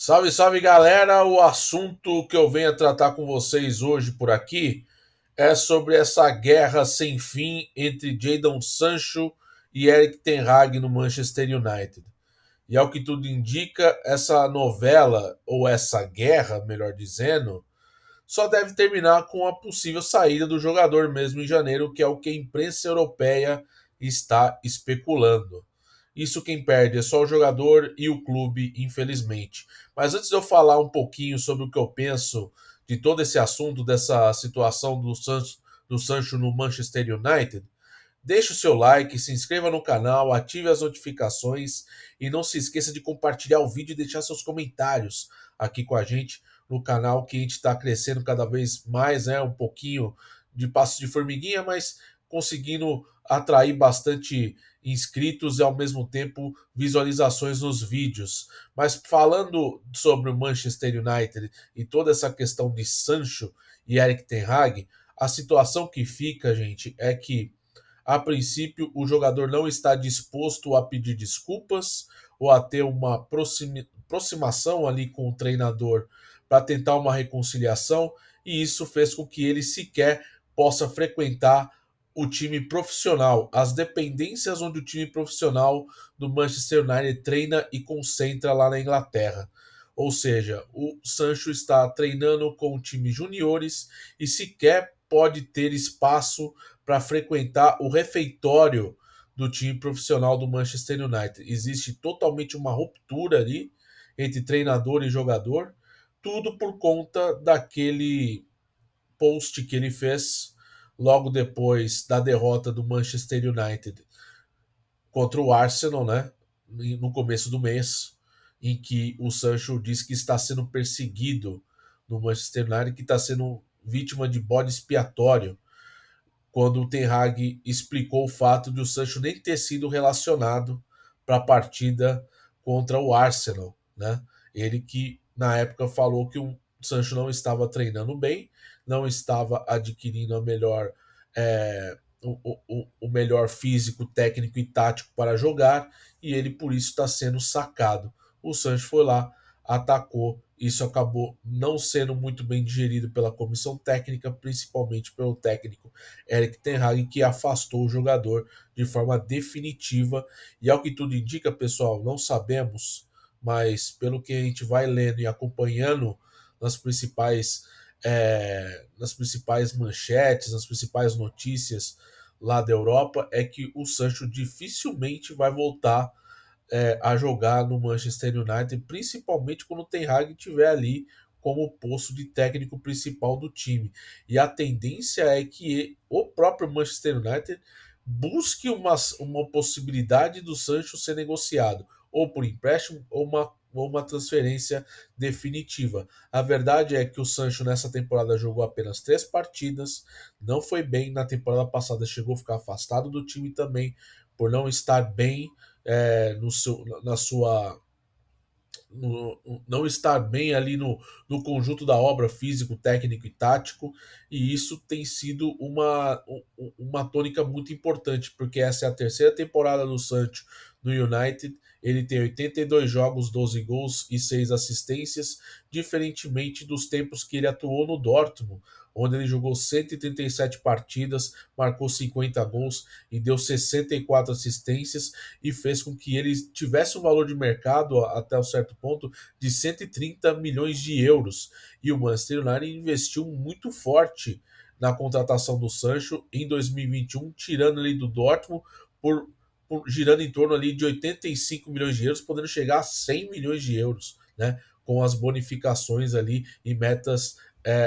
Salve, salve galera! O assunto que eu venho a tratar com vocês hoje por aqui é sobre essa guerra sem fim entre Jadon Sancho e Erik ten Hag no Manchester United. E ao que tudo indica, essa novela, ou essa guerra, melhor dizendo, só deve terminar com a possível saída do jogador mesmo em janeiro, que é o que a imprensa europeia está especulando. Isso quem perde é só o jogador e o clube, infelizmente. Mas antes de eu falar um pouquinho sobre o que eu penso de todo esse assunto, dessa situação do Sancho no Manchester United, deixe o seu like, se inscreva no canal, ative as notificações e não se esqueça de compartilhar o vídeo e deixar seus comentários aqui com a gente no canal, que a gente está crescendo cada vez mais, né? Um pouquinho de passo de formiguinha, mas conseguindo atrair bastante inscritos e ao mesmo tempo visualizações nos vídeos. Mas falando sobre o Manchester United e toda essa questão de Sancho e Erik ten Hag, a situação que fica, gente, é que a princípio, o jogador não está disposto a pedir desculpas ou a ter uma aproximação ali com o treinador para tentar uma reconciliação, e isso fez com que ele sequer possa frequentar o time profissional, as dependências onde o time profissional do Manchester United treina e concentra lá na Inglaterra. Ou seja, o Sancho está treinando com times juniores e sequer pode ter espaço para frequentar o refeitório do time profissional do Manchester United. Existe totalmente uma ruptura ali entre treinador e jogador, tudo por conta daquele post que ele fez logo depois da derrota do Manchester United contra o Arsenal, né? No começo do mês, em que o Sancho diz que está sendo perseguido no Manchester United, que está sendo vítima de bode expiatório, quando o Ten Hag explicou o fato de o Sancho nem ter sido relacionado para a partida contra o Arsenal, né? Ele que na época falou que o Sancho não estava treinando bem, não estava adquirindo a melhor o melhor físico, técnico e tático para jogar, e ele por isso está sendo sacado. O Sancho foi lá, atacou, isso acabou não sendo muito bem digerido pela comissão técnica, principalmente pelo técnico Erik ten Hag, que afastou o jogador de forma definitiva. E ao que tudo indica, pessoal, não sabemos, mas pelo que a gente vai lendo e acompanhando nas principais manchetes, nas principais notícias lá da Europa, é que o Sancho dificilmente vai voltar a jogar no Manchester United, principalmente quando o Ten Hag estiver ali como posto de técnico principal do time. E a tendência é que o próprio Manchester United busque uma possibilidade do Sancho ser negociado, ou por empréstimo, ou uma transferência definitiva. A verdade é que o Sancho nessa temporada jogou apenas 3 partidas, não foi bem. Na temporada passada chegou a ficar afastado do time também, por não estar bem no seu, na sua não estar bem ali no conjunto da obra físico, técnico e tático, e isso tem sido uma tônica muito importante, porque essa é a terceira temporada do Sancho no United. Ele tem 82 jogos, 12 gols e 6 assistências, diferentemente dos tempos que ele atuou no Dortmund, onde ele jogou 137 partidas, marcou 50 gols e deu 64 assistências, e fez com que ele tivesse um valor de mercado até um certo ponto de 130 milhões de euros. E o Manchester United investiu muito forte na contratação do Sancho em 2021, tirando ele do Dortmund girando em torno ali de 85 milhões de euros, podendo chegar a 100 milhões de euros, né? Com as bonificações ali e metas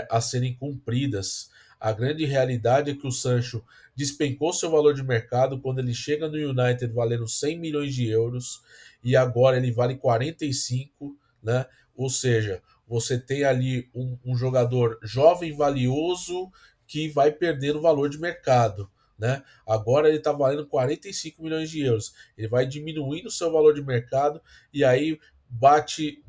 a serem cumpridas. A grande realidade é que o Sancho despencou seu valor de mercado quando ele chega no United valendo 100 milhões de euros, e agora ele vale 45, né? Ou seja, você tem ali um jogador jovem, valioso, que vai perdendo valor de mercado, né? Agora ele está valendo 45 milhões de euros. Ele vai diminuindo o seu valor de mercado, e aí bate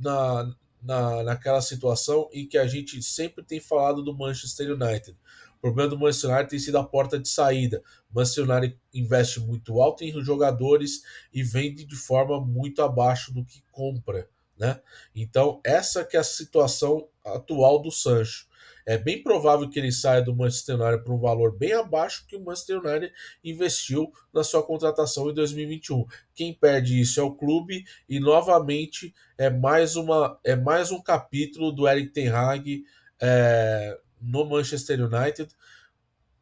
naquela situação em que a gente sempre tem falado do Manchester United. O problema do Manchester United tem sido a porta de saída. O Manchester United investe muito alto em jogadores e vende de forma muito abaixo do que compra, né? Então, essa que é a situação atual do Sancho. É bem provável que ele saia do Manchester United por um valor bem abaixo que o Manchester United investiu na sua contratação em 2021. Quem perde isso é o clube e novamente é mais um capítulo do Erik ten Hag no Manchester United.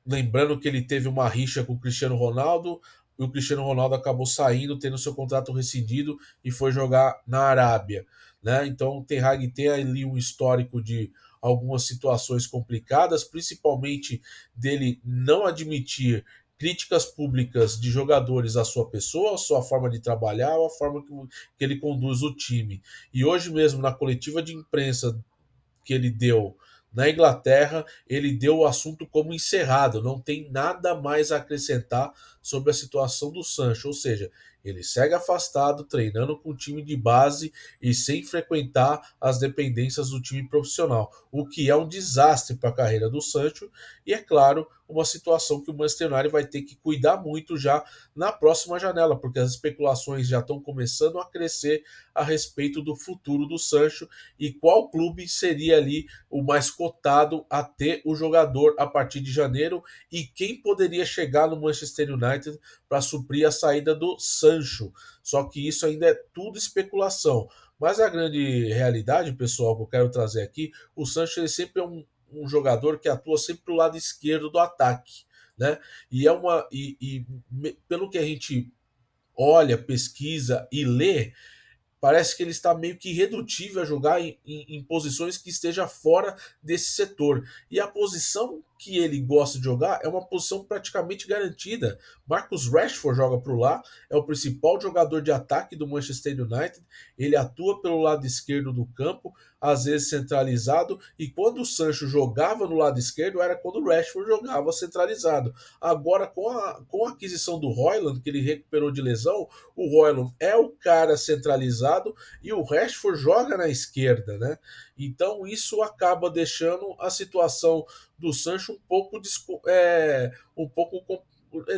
Lembrando que ele teve uma rixa com o Cristiano Ronaldo, e o Cristiano Ronaldo acabou saindo, tendo seu contrato rescindido e foi jogar na Arábia, né? Então o Ten Hag tem ali um histórico de algumas situações complicadas, principalmente dele não admitir críticas públicas de jogadores à sua pessoa, à sua forma de trabalhar, ou à forma que ele conduz o time. E hoje mesmo, na coletiva de imprensa que ele deu na Inglaterra, ele deu o assunto como encerrado, não tem nada mais a acrescentar sobre a situação do Sancho, ou seja, ele segue afastado, treinando com o time de base e sem frequentar as dependências do time profissional, o que é um desastre para a carreira do Sancho e, é claro, uma situação que o Manchester United vai ter que cuidar muito já na próxima janela, porque as especulações já estão começando a crescer a respeito do futuro do Sancho e qual clube seria ali o mais cotado a ter o jogador a partir de janeiro e quem poderia chegar no Manchester United para suprir a saída do Sancho. Só que isso ainda é tudo especulação. Mas a grande realidade, pessoal, que eu quero trazer aqui, o Sancho ele sempre é um jogador que atua sempre pro lado esquerdo do ataque, né? E é uma pelo que a gente olha, pesquisa e lê, parece que ele está meio que irredutível a jogar em posições que esteja fora desse setor. E a posição que ele gosta de jogar é uma posição praticamente garantida. Marcus Rashford joga por lá, é o principal jogador de ataque do Manchester United. Ele atua pelo lado esquerdo do campo, às vezes centralizado, e quando o Sancho jogava no lado esquerdo era quando o Rashford jogava centralizado. Agora, com a aquisição do Højlund, que ele recuperou de lesão, o Højlund é o cara centralizado e o Rashford joga na esquerda, né? Então isso acaba deixando a situação do Sancho um pouco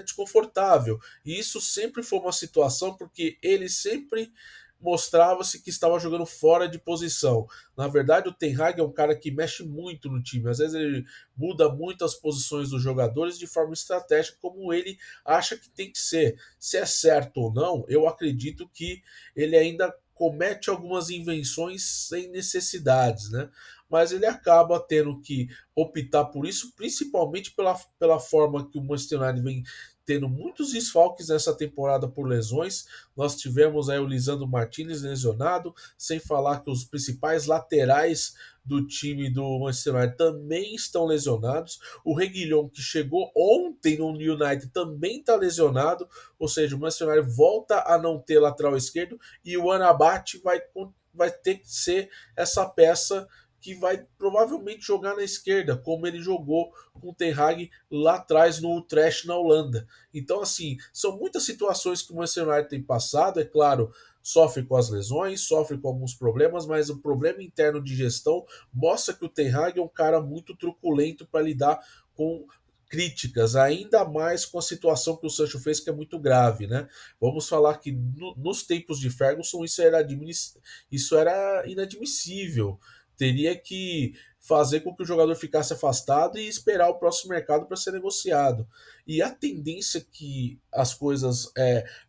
desconfortável. E isso sempre foi uma situação porque ele sempre mostrava-se que estava jogando fora de posição. Na verdade, o Ten Hag é um cara que mexe muito no time. Às vezes ele muda muito as posições dos jogadores de forma estratégica, como ele acha que tem que ser. Se é certo ou não, eu acredito que ele ainda comete algumas invenções sem necessidades, né? Mas ele acaba tendo que optar por isso, principalmente pela forma que o Manchester United vem tendo muitos desfalques nessa temporada por lesões. Nós tivemos aí o Lisandro Martinez lesionado, sem falar que os principais laterais do time do Manchester United também estão lesionados. O Reguilhon, que chegou ontem no United, também está lesionado, ou seja, o Manchester United volta a não ter lateral esquerdo e o Anabate vai ter que ser essa peça que vai provavelmente jogar na esquerda, como ele jogou com o Ten Hag lá atrás no Utrecht na Holanda. Então, assim, são muitas situações que o Manchester United tem passado, é claro, sofre com as lesões, sofre com alguns problemas, mas o problema interno de gestão mostra que o Ten Hag é um cara muito truculento para lidar com críticas, ainda mais com a situação que o Sancho fez, que é muito grave, né? Vamos falar que nos tempos de Ferguson isso era inadmissível. Teria que fazer com que o jogador ficasse afastado e esperar o próximo mercado para ser negociado. E a tendência que as coisas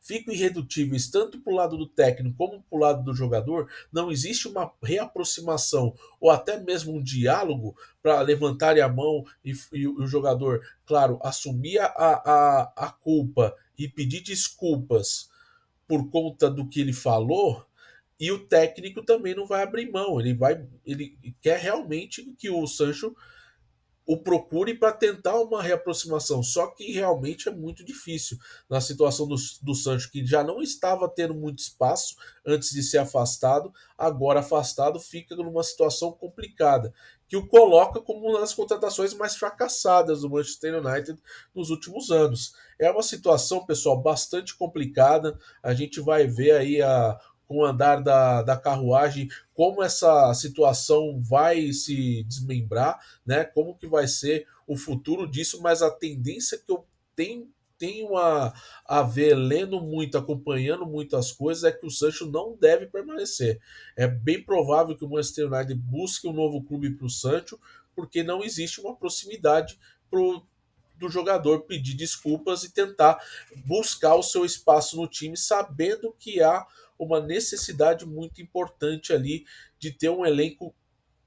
fiquem irredutíveis tanto para o lado do técnico como para o lado do jogador, não existe uma reaproximação ou até mesmo um diálogo para levantar a mão e o jogador, claro, assumir a culpa e pedir desculpas por conta do que ele falou, e o técnico também não vai abrir mão. Ele quer realmente que o Sancho o procure para tentar uma reaproximação. Só que realmente é muito difícil. Na situação do Sancho, que já não estava tendo muito espaço antes de ser afastado, agora afastado fica numa situação complicada, que o coloca como uma das contratações mais fracassadas do Manchester United nos últimos anos. É uma situação, pessoal, bastante complicada. A gente vai ver aí com o andar da carruagem como essa situação vai se desmembrar, né? Como que vai ser o futuro disso, mas a tendência que eu tenho a ver, lendo muito, acompanhando muito as coisas, é que o Sancho não deve permanecer. É bem provável que o Manchester United busque um novo clube para o Sancho, porque não existe uma proximidade do jogador pedir desculpas e tentar buscar o seu espaço no time, sabendo que há uma necessidade muito importante ali de ter um elenco,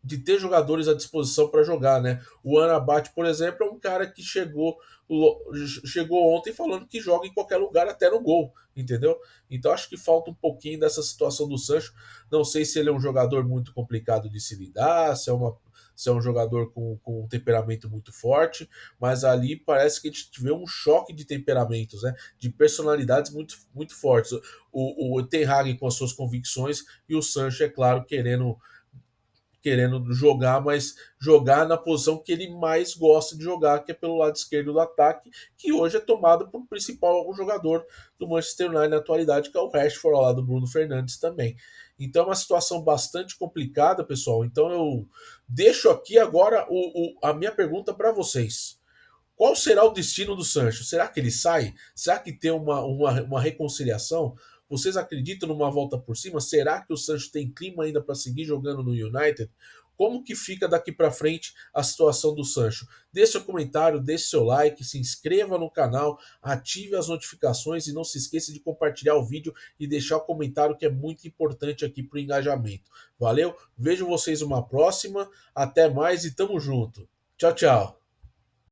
de ter jogadores à disposição para jogar, né? O Anabat, por exemplo, é um cara que chegou ontem falando que joga em qualquer lugar, até no gol, entendeu? Então acho que falta um pouquinho dessa situação do Sancho. Não sei se ele é um jogador muito complicado de se lidar, se é um jogador com um temperamento muito forte, mas ali parece que a gente vê um choque de temperamentos, né? De personalidades muito, muito fortes. O Ten Hag com as suas convicções e o Sancho, é claro, querendo jogar, mas jogar na posição que ele mais gosta de jogar, que é pelo lado esquerdo do ataque, que hoje é tomado por principal jogador do Manchester United na atualidade, que é o Rashford, ao lado do Bruno Fernandes também. Então é uma situação bastante complicada, pessoal. Então eu deixo aqui agora a minha pergunta para vocês. Qual será o destino do Sancho? Será que ele sai? Será que tem uma reconciliação? Vocês acreditam numa volta por cima? Será que o Sancho tem clima ainda para seguir jogando no United? Como que fica daqui para frente a situação do Sancho? Deixe seu comentário, deixe seu like, se inscreva no canal, ative as notificações e não se esqueça de compartilhar o vídeo e deixar o comentário, que é muito importante aqui para o engajamento. Valeu? Vejo vocês uma próxima, até mais e tamo junto. Tchau, tchau.